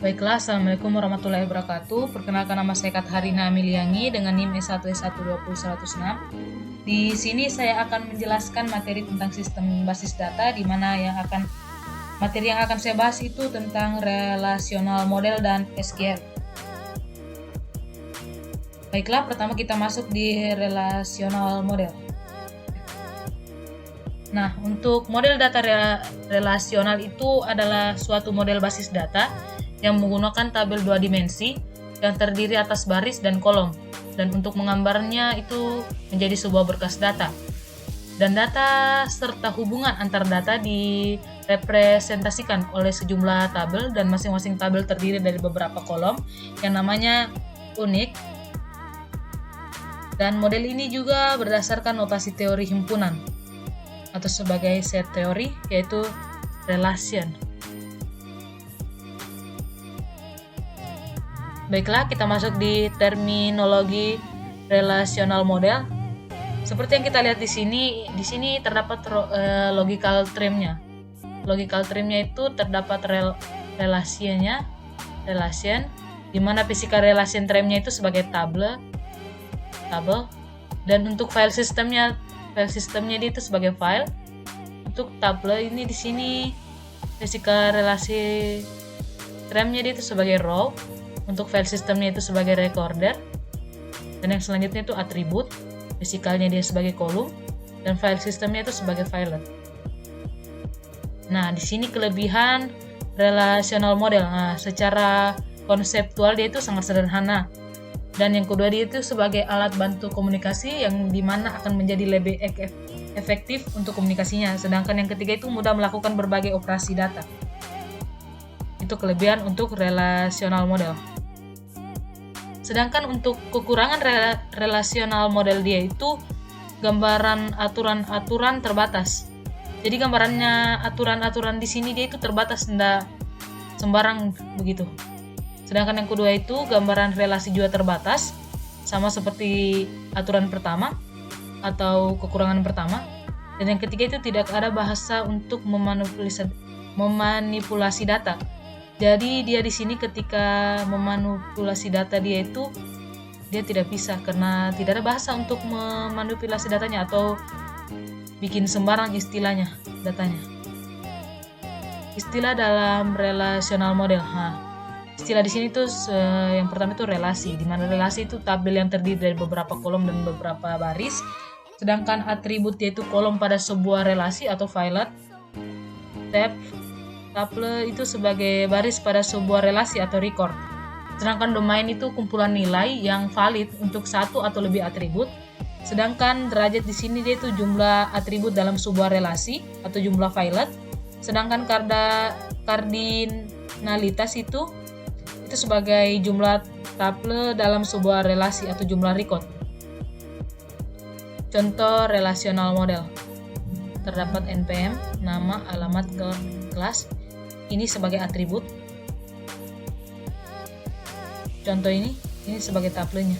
Baiklah, Assalamualaikum warahmatullahi wabarakatuh. Perkenalkan, nama saya Katharina Amiliangi dengan NIM S1S1201006. Di sini saya akan menjelaskan materi tentang sistem basis data, di mana materi yang akan saya bahas itu tentang relational model dan SQL. Baiklah, pertama kita masuk di relational model. Nah, untuk model data relasional itu adalah suatu model basis data yang menggunakan tabel 2 dimensi yang terdiri atas baris dan kolom, dan untuk menggambarnya itu menjadi sebuah berkas data. Dan data serta hubungan antar data direpresentasikan oleh sejumlah tabel, dan masing-masing tabel terdiri dari beberapa kolom yang namanya unik. Dan model ini juga berdasarkan notasi teori himpunan atau sebagai set teori, yaitu relation. Baiklah, kita masuk di terminologi relational model. Seperti yang kita lihat di sini terdapat logical term-nya. Logical term-nya itu terdapat relation, di mana physical relation term-nya itu sebagai tabel, dan untuk file sistemnya dia itu sebagai file. Untuk tabel ini di sini physical relasi term-nya dia itu sebagai row. Untuk file sistemnya itu sebagai recorder, dan yang selanjutnya itu atribut, physicalnya dia sebagai kolom, dan file sistemnya itu sebagai filer. Nah, di sini kelebihan relational model. Nah, secara konseptual dia itu sangat sederhana, dan yang kedua dia itu sebagai alat bantu komunikasi yang dimana akan menjadi lebih efektif untuk komunikasinya. Sedangkan yang ketiga itu mudah melakukan berbagai operasi data. Itu kelebihan untuk relational model. Sedangkan untuk kekurangan relational model dia itu gambaran aturan-aturan terbatas. Jadi gambarannya aturan-aturan di sini dia itu terbatas, tidak sembarang begitu. Sedangkan yang kedua itu gambaran relasi juga terbatas, sama seperti aturan pertama atau kekurangan pertama. Dan yang ketiga itu tidak ada bahasa untuk memanipulasi data. Jadi dia di sini ketika memanipulasi data dia tidak bisa, karena tidak ada bahasa untuk memanipulasi datanya atau bikin sembarang istilahnya datanya. Istilah dalam relational model. Istilah di sini tuh yang pertama itu relasi, di mana relasi itu tabel yang terdiri dari beberapa kolom dan beberapa baris. Sedangkan atribut yaitu kolom pada sebuah relasi atau filer. Tabel itu sebagai baris pada sebuah relasi atau record. Sedangkan domain itu kumpulan nilai yang valid untuk satu atau lebih atribut. Sedangkan derajat di sini dia itu jumlah atribut dalam sebuah relasi atau jumlah filer. Sedangkan kardinalitas itu sebagai jumlah tabel dalam sebuah relasi atau jumlah record. Contoh relational model. Terdapat NPM, nama, alamat, kelas. Ini sebagai atribut. Contoh ini sebagai tabelnya.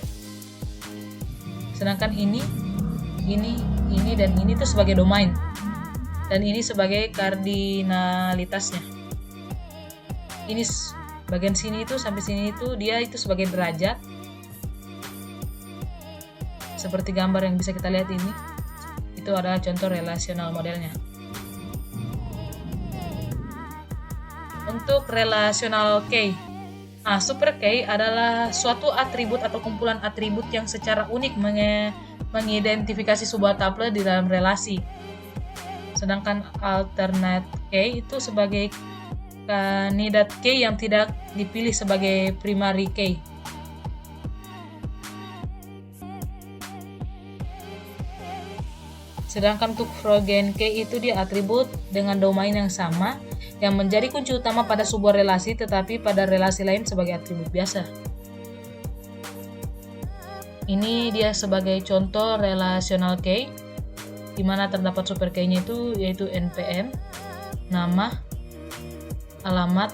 Sedangkan ini dan ini tuh sebagai domain. Dan ini sebagai kardinalitasnya. Ini bagian sini itu sampai sini itu dia itu sebagai derajat. Seperti gambar yang bisa kita lihat ini. Itu adalah contoh relational modelnya. Untuk relational key. Super key adalah suatu atribut atau kumpulan atribut yang secara unik mengidentifikasi sebuah tabel di dalam relasi. Sedangkan alternate key itu sebagai kandidat key yang tidak dipilih sebagai primary key. Sedangkan untuk Frogen key itu dia atribut dengan domain yang sama yang menjadi kunci utama pada sebuah relasi, tetapi pada relasi lain sebagai atribut biasa. Ini dia sebagai contoh relational key, di mana terdapat super key-nya itu yaitu NPM, nama, alamat,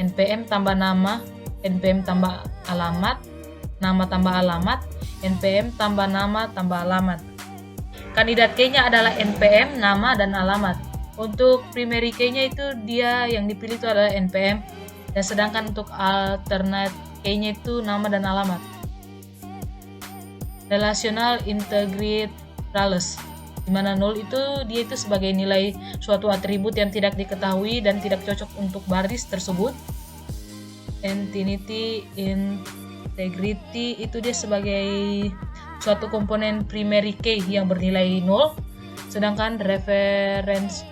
NPM tambah nama, NPM tambah alamat, nama tambah alamat, NPM tambah nama tambah alamat. Kandidat key-nya adalah NPM, nama, dan alamat. Untuk primary key-nya itu dia yang dipilih itu adalah NPM, Dan sedangkan untuk alternate key-nya itu nama dan alamat. Relational integralalis, di mana null itu dia itu sebagai nilai suatu atribut yang tidak diketahui dan tidak cocok untuk baris tersebut. Entity integrity itu dia sebagai suatu komponen primary key yang bernilai null. Sedangkan referensi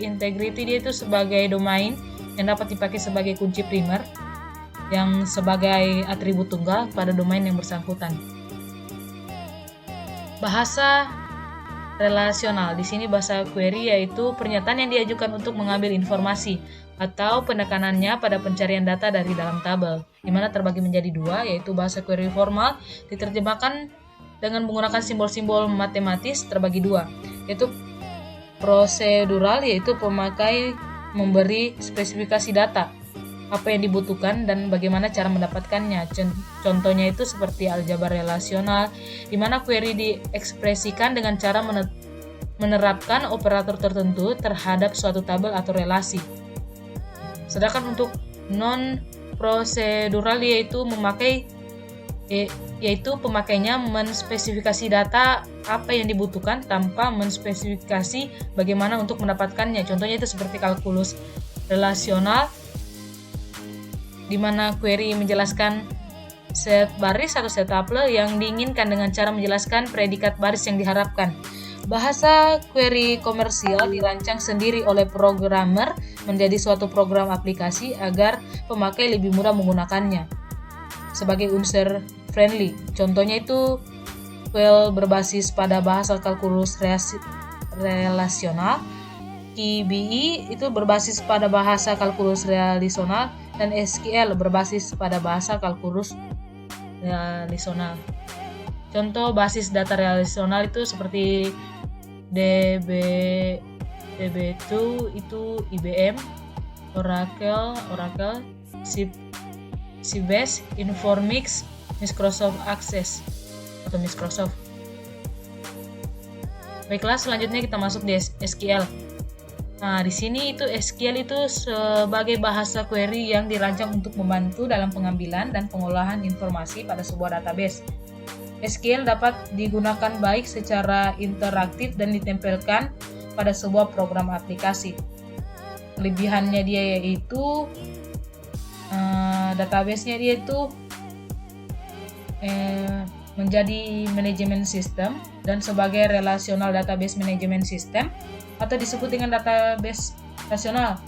integrity dia itu sebagai domain yang dapat dipakai sebagai kunci primer yang sebagai atribut tunggal pada domain yang bersangkutan. Bahasa relasional. Di sini bahasa query yaitu pernyataan yang diajukan untuk mengambil informasi atau penekanannya pada pencarian data dari dalam tabel, di mana terbagi menjadi dua, yaitu bahasa query formal diterjemahkan dengan menggunakan simbol-simbol matematis terbagi dua, yaitu prosedural, yaitu pemakai memberi spesifikasi data apa yang dibutuhkan dan bagaimana cara mendapatkannya. Contohnya itu seperti aljabar relasional, di mana query diekspresikan dengan cara menerapkan operator tertentu terhadap suatu tabel atau relasi. Sedangkan untuk non-prosedural yaitu pemakainya menspesifikasi data apa yang dibutuhkan tanpa menspesifikasi bagaimana untuk mendapatkannya. Contohnya itu seperti kalkulus relasional, di mana query menjelaskan set baris atau set tuple yang diinginkan dengan cara menjelaskan predikat baris yang diharapkan. Bahasa query komersial dirancang sendiri oleh programmer menjadi suatu program aplikasi agar pemakai lebih mudah menggunakannya sebagai user friendly. Contohnya itu SQL berbasis pada bahasa kalkulus relasional, QBE itu berbasis pada bahasa kalkulus relasional, dan SQL berbasis pada bahasa kalkulus relasional. Contoh basis data relasional itu seperti DB2 itu IBM, Oracle, Sybase, Informix, Microsoft Access atau Microsoft. Baiklah, selanjutnya kita masuk di SQL. Nah, di sini itu SQL itu sebagai bahasa query yang dirancang untuk membantu dalam pengambilan dan pengolahan informasi pada sebuah database. SQL dapat digunakan baik secara interaktif dan ditempelkan pada sebuah program aplikasi. Kelebihannya dia yaitu database-nya dia itu menjadi manajemen sistem dan sebagai relational database management system atau disebut dengan database rasional,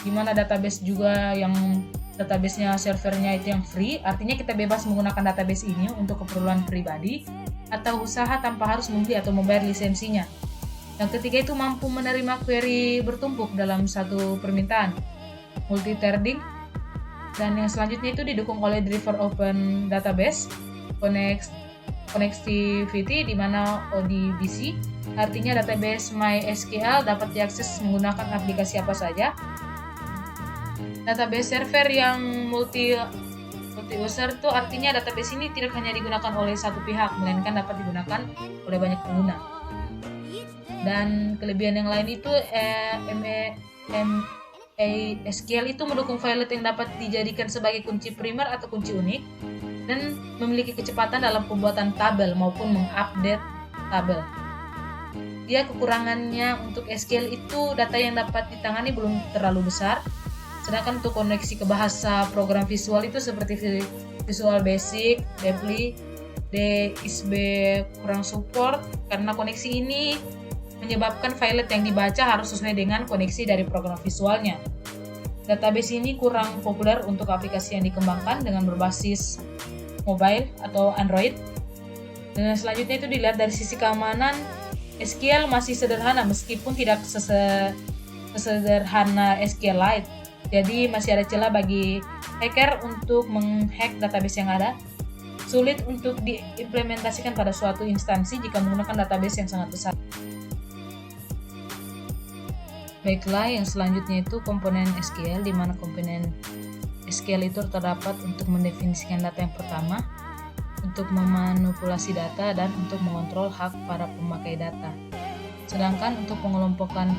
di mana database juga yang database-nya servernya itu yang free, artinya kita bebas menggunakan database ini untuk keperluan pribadi atau usaha tanpa harus membeli atau membayar lisensinya. Yang ketiga itu mampu menerima query bertumpuk dalam satu permintaan, multi-threading, dan yang selanjutnya itu didukung oleh driver open database connectivity, di mana ODBC, artinya database MySQL dapat diakses menggunakan aplikasi apa saja. Database server yang multi user itu artinya database ini tidak hanya digunakan oleh satu pihak, melainkan dapat digunakan oleh banyak pengguna. Dan kelebihan yang lain itu SQL itu mendukung file yang dapat dijadikan sebagai kunci primer atau kunci unik dan memiliki kecepatan dalam pembuatan tabel maupun mengupdate tabel. Dia kekurangannya untuk SQL itu data yang dapat ditangani belum terlalu besar. Sedangkan untuk koneksi ke bahasa program visual itu seperti Visual Basic, Deply, DXB kurang support karena koneksi ini menyebabkan file yang dibaca harus sesuai dengan koneksi dari program visualnya. Database ini kurang populer untuk aplikasi yang dikembangkan dengan berbasis mobile atau Android. Dan selanjutnya itu dilihat dari sisi keamanan, SQL masih sederhana meskipun tidak sesederhana SQLite. Jadi masih ada celah bagi hacker untuk menghack database yang ada. Sulit untuk diimplementasikan pada suatu instansi jika menggunakan database yang sangat besar. Baiklah, yang selanjutnya itu komponen SQL, di mana komponen SQL itu terdapat untuk mendefinisikan data yang pertama, untuk memanipulasi data, dan untuk mengontrol hak para pemakai data. Sedangkan untuk pengelompokan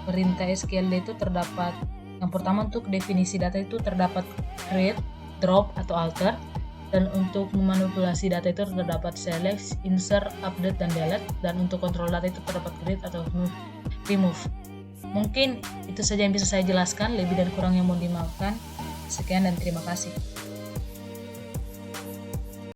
perintah SQL itu terdapat Yang pertama, untuk definisi data itu terdapat create, drop, atau alter. Dan untuk memanipulasi data itu terdapat select, insert, update, dan delete. Dan untuk kontrol data itu terdapat create atau remove. Mungkin itu saja yang bisa saya jelaskan. Lebih dan kurang yang mohon dimaafkan. Sekian dan terima kasih.